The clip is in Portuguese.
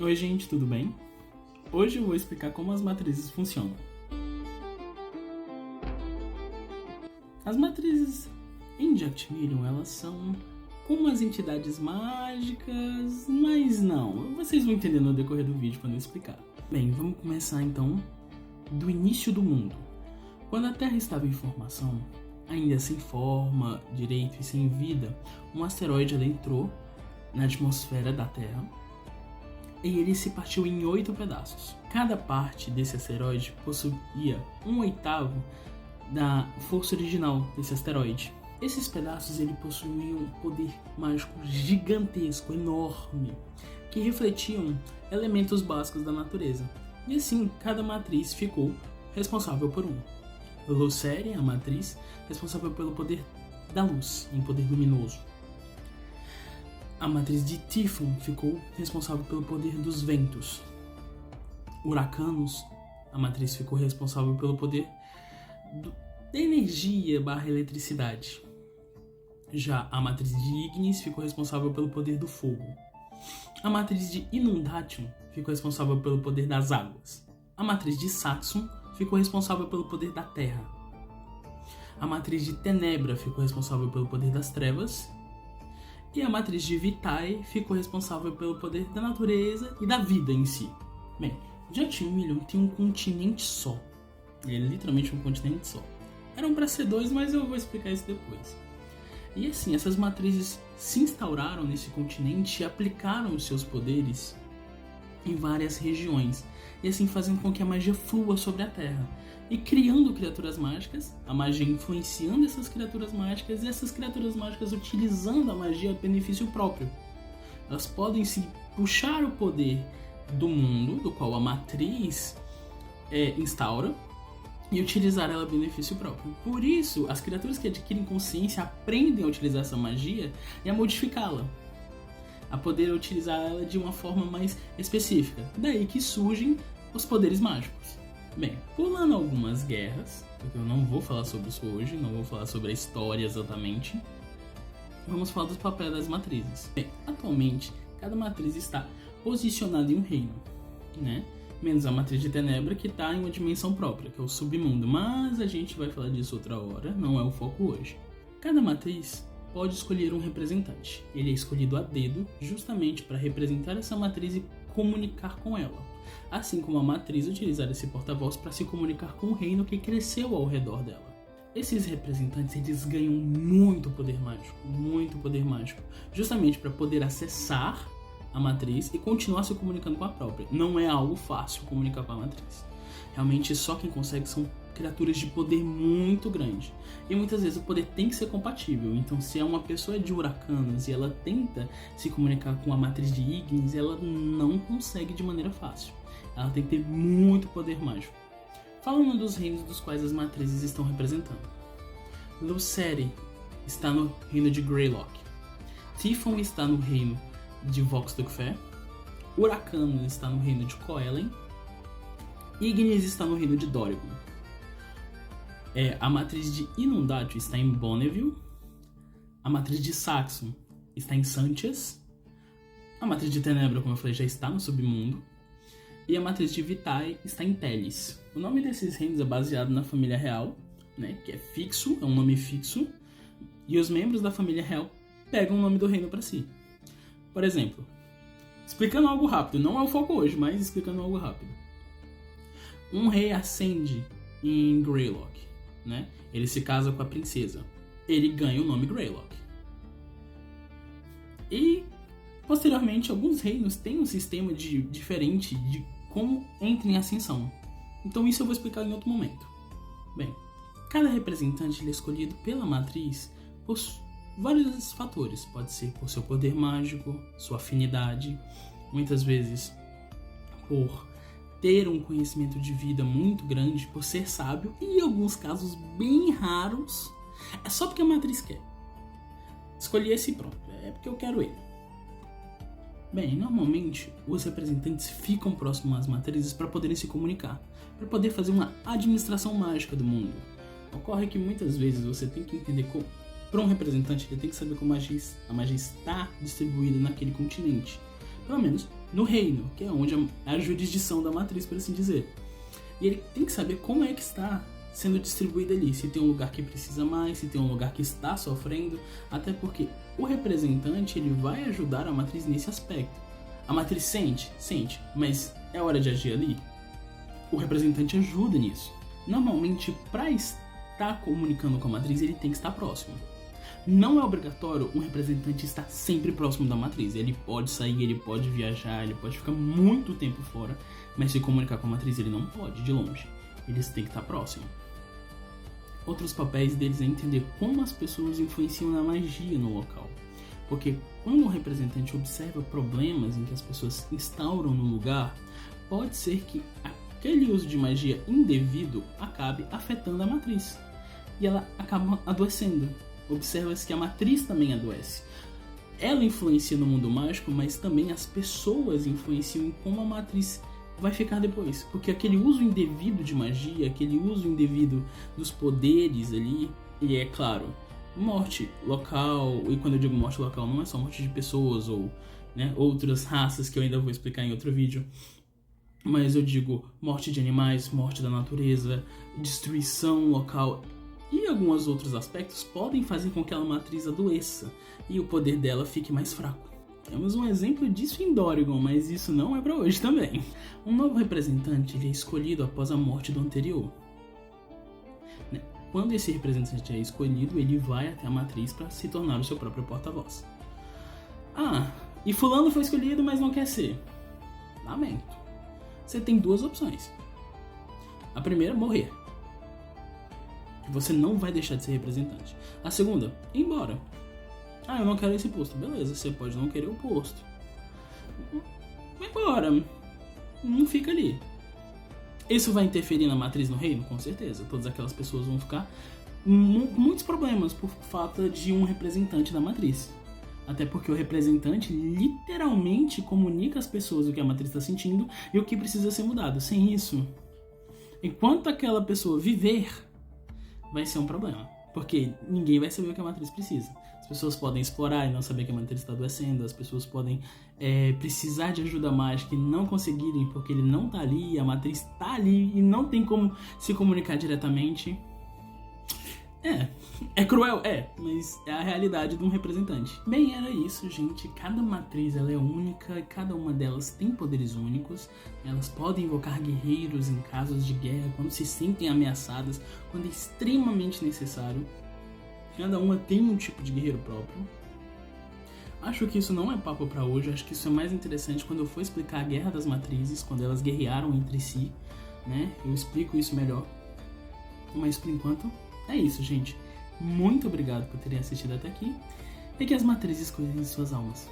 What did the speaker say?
Oi gente, tudo bem? Hoje eu vou explicar como as matrizes funcionam. As matrizes em Jactimirion, elas são como as entidades mágicas, mas não. Vocês vão entender no decorrer do vídeo quando eu explicar. Bem, vamos começar então do início do mundo. Quando a Terra estava em formação, ainda sem forma direito e sem vida, um asteroide adentrou na atmosfera da Terra e ele se partiu em 8 pedaços. Cada parte desse asteroide possuía 1/8 da força original desse asteroide. Esses pedaços ele possuíam um poder mágico gigantesco, enorme, que refletiam elementos básicos da natureza. E assim, cada matriz ficou responsável por um. Lucere, a matriz, responsável pelo poder da luz, um poder luminoso. A matriz de Typhon ficou responsável pelo poder dos ventos. Huracanos, a matriz ficou responsável pelo poder da energia / eletricidade. Já a matriz de Ignis ficou responsável pelo poder do fogo. A matriz de Inundation ficou responsável pelo poder das águas. A matriz de Saxon ficou responsável pelo poder da terra. A matriz de Tenebra ficou responsável pelo poder das trevas. E a matriz de Vitae ficou responsável pelo poder da natureza e da vida em si. Bem, Jactimirion tem um continente só. Ele é literalmente um continente só. Eram para ser 2, mas eu vou explicar isso depois. E assim, essas matrizes se instauraram nesse continente e aplicaram os seus poderes em várias regiões. E assim fazendo com que a magia flua sobre a Terra. E criando criaturas mágicas, a magia influenciando essas criaturas mágicas e essas criaturas mágicas utilizando a magia a benefício próprio. Elas podem se puxar o poder do mundo, do qual a matriz instaura, e utilizar ela a benefício próprio. Por isso, as criaturas que adquirem consciência aprendem a utilizar essa magia e a modificá-la, a poder utilizar ela de uma forma mais específica. Daí que surgem os poderes mágicos. Bem, pulando algumas guerras, porque eu não vou falar sobre isso hoje, não vou falar sobre a história exatamente, vamos falar dos papéis das matrizes. Bem, atualmente, cada matriz está posicionada em um reino, né? Menos a matriz de Tenebra, que está em uma dimensão própria, que é o submundo, mas a gente vai falar disso outra hora, não é o foco hoje. Cada matriz pode escolher um representante. Ele é escolhido a dedo justamente para representar essa matriz e comunicar com ela. Assim como a matriz utilizar esse porta-voz para se comunicar com o reino que cresceu ao redor dela. Esses representantes eles ganham muito poder mágico, justamente para poder acessar a matriz e continuar se comunicando com a própria. Não é algo fácil comunicar com a matriz. Realmente só quem consegue são criaturas de poder muito grande. E muitas vezes o poder tem que ser compatível. Então se é uma pessoa de Huracanos e ela tenta se comunicar com a matriz de Ignis, ela não consegue de maneira fácil. Ela tem que ter muito poder mágico. Falando dos reinos dos quais as matrizes estão representando. Lucere está no reino de Greylock. Typhon está no reino de Vox-Tocfé. Huracanos está no reino de Coelen. Ignis está no reino de Dorigon. A matriz de Inundatio está em Bonneville. A matriz de Saxon está em Sanchez. A matriz de Tenebra, como eu falei, já está no submundo. E a matriz de Vitae está em Telis. O nome desses reinos é baseado na família real, né, que é fixo, é um nome fixo. E os membros da família real pegam o nome do reino para si. Por exemplo, explicando algo rápido, não é o foco hoje, mas explicando algo rápido. Um rei ascende em Greylock, né? Ele se casa com a princesa. Ele ganha o nome Greylock. E, posteriormente, alguns reinos têm um sistema diferente de como entra em ascensão. Então isso eu vou explicar em outro momento. Bem, cada representante ele é escolhido pela matriz por vários fatores. Pode ser por seu poder mágico, sua afinidade, muitas vezes por ter um conhecimento de vida muito grande, por ser sábio, e em alguns casos bem raros, é só porque a matriz quer. Escolhi esse e pronto, é porque eu quero ele. Bem, normalmente os representantes ficam próximos às matrizes para poderem se comunicar, para poder fazer uma administração mágica do mundo. Ocorre que muitas vezes você tem que entender como, para um representante, ele tem que saber como a magia está distribuída naquele continente. Pelo menos no reino, que é onde é a jurisdição da matriz, por assim dizer. E ele tem que saber como é que está sendo distribuída ali, se tem um lugar que precisa mais, se tem um lugar que está sofrendo, até porque o representante ele vai ajudar a matriz nesse aspecto. A matriz sente, mas é hora de agir ali? O representante ajuda nisso. Normalmente, para estar comunicando com a matriz, ele tem que estar próximo. Não é obrigatório um representante estar sempre próximo da matriz. Ele pode sair, ele pode viajar, ele pode ficar muito tempo fora, mas se comunicar com a matriz ele não pode, de longe. Eles têm que estar próximo. Outros papéis deles é entender como as pessoas influenciam na magia no local. Porque quando um representante observa problemas em que as pessoas instauram no lugar, pode ser que aquele uso de magia indevido acabe afetando a matriz. E ela acaba adoecendo. Observa-se que a matriz também adoece. Ela influencia no mundo mágico, mas também as pessoas influenciam em como a matriz vai ficar depois. Porque aquele uso indevido de magia, aquele uso indevido dos poderes ali, e é claro, morte local, e quando eu digo morte local não é só morte de pessoas ou outras raças que eu ainda vou explicar em outro vídeo, mas eu digo morte de animais, morte da natureza, destruição local e alguns outros aspectos podem fazer com que a matriz adoeça e o poder dela fique mais fraco. Temos um exemplo disso em Dorigon, mas isso não é para hoje também. Um novo representante ele é escolhido após a morte do anterior. Quando esse representante é escolhido, ele vai até a matriz para se tornar o seu próprio porta-voz. E fulano foi escolhido, mas não quer ser. Lamento. Você tem duas opções. A primeira, morrer. Você não vai deixar de ser representante. A segunda, ir embora. Eu não quero esse posto. Beleza, você pode não querer o posto. Vai embora. Não fica ali. Isso vai interferir na matriz no reino? Com certeza. Todas aquelas pessoas vão ficar com muitos problemas por falta de um representante da matriz. Até porque o representante literalmente comunica às pessoas o que a matriz está sentindo e o que precisa ser mudado. Sem isso, enquanto aquela pessoa viver, vai ser um problema. Porque ninguém vai saber o que a matriz precisa. As pessoas podem explorar e não saber que a matriz está adoecendo. As pessoas podem precisar de ajuda mágica e não conseguirem porque ele não está ali, a matriz está ali e não tem como se comunicar diretamente. É cruel, mas é a realidade de um representante. Bem, era isso, gente. Cada matriz ela é única e cada uma delas tem poderes únicos. Elas podem invocar guerreiros em casos de guerra, quando se sentem ameaçadas, quando é extremamente necessário. Cada uma tem um tipo de guerreiro próprio. Acho que isso não é papo pra hoje. Acho que isso é mais interessante quando eu for explicar a Guerra das Matrizes, quando elas guerrearam entre si, Eu explico isso melhor. Mas por enquanto é isso, gente. Muito obrigado por terem assistido até aqui e que as matrizes cuidem de suas almas.